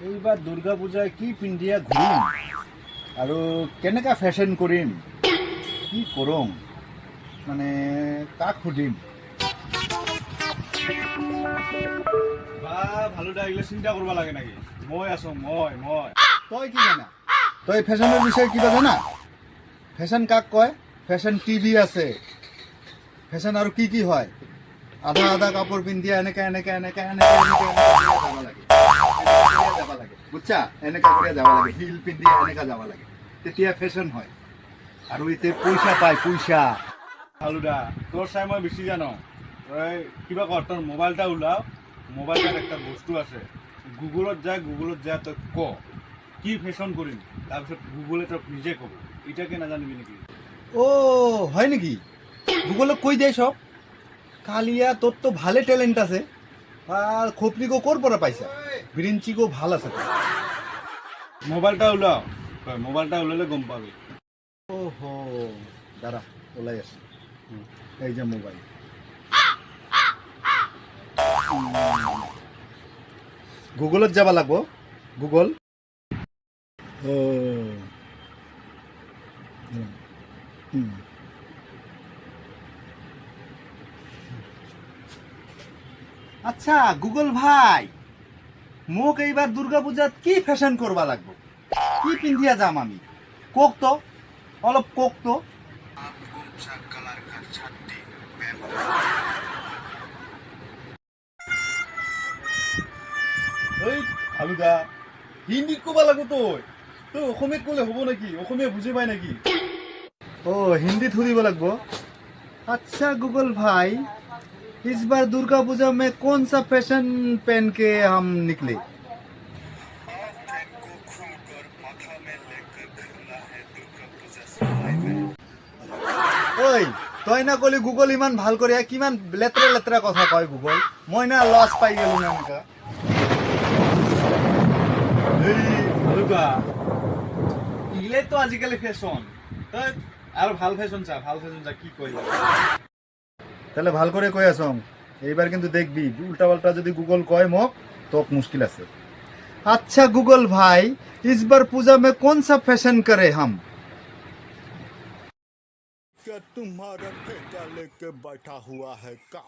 এইবার দুর্গা পূজায় কি পিন্ধিয়া ঘূৰিম আৰু কেনেকা ফেশ্বন কৰিম কি কৰম মানে কাক সুধিম বা ভালুদা এগুলো চিন্তা করবা লাগে নাকি মই আছো মই তই কি জানা তই ফেশ্বনৰ বিষয়ে কিবা জানা ফেশ্বন কাক কয় ফেশ্বন টিভি আছে ফেশ্বন আৰু কি কি হয় আধা আধা কাপোৰ পিন্ধিয়া এনেকা এনেকা এনেকা এনেকা যাব লাগে বুঝছা এনেকা কৰি যাব লাগে হিল পিন্ধিয়া এনেকা যাব লাগে তেতিয়া ফেশ্বন হয় আৰু এতে পইচা পায় পইচা ভালুদা তোর চাই মই বেশি জানো তই কিবা কর তোর মোবাইলটা ওলাও মোবাইলটার একটা বস্তু আছে গুগলত যা তই ক কি ফেশ্বন কৰিম তাৰপিছত গুগলে তোক নিজে ক'ব এটাকে নাজানিবি নেকি ও হয় নেকি গুগলক কৈ দিয়ে সব কালিয়া তোর তো ভালে ট্যালেন্ট আছে আর খপরিগো কোর পরে পাইছা বিরিঞ্চিগো ভাল আছে মোবাইলটা ওলাও তই মোবাইলটা ওলালে গম পাবি ওহো দাঁড়া ওলাই আছে এই যে মোবাইল গুগলত যাবা লাগবো গুগল ও আচ্ছা গুগল ভাই মোক এইবার দুর্গা পূজাত কি ফ্যাশন করবা লাগবো কি পিন্ধিয়া যাম আমি কোক তো অলপ কোক তো এই ভালুদা হিন্দীত ক'বা লাগব তই অসমীয়াত ক'লে হ'ব নেকি অসমীয়া বুজি পাই নেকি ओ हिंदी थोड़ी लगभग अच्छा गूगल भाई इस बार दुर्गा पूजा में कौन सा फैशन पहन के हम निकले ओए तई ना कली गूगल इमान ভাল করে কিমান লেত্রা লেত্রা কথা কয় গুগল মই না লস পাই গেল না এনেকা এই ভালুদা ইলে তো আজিকালি ফেশ্বন তই আর ভাল ফ্যাশন চা কি কইলা তাহলে ভাল করে কই আসম এইবার কিন্তু দেখবি উল্টা পাল্টা যদি গুগল কয় মোক তো মুশকিল আছে अच्छा गूगल भाई इस बार पूजा में कौन सा फैशन करे हम क्या तुम्हारा ठेका लेके बैठा हुआ है का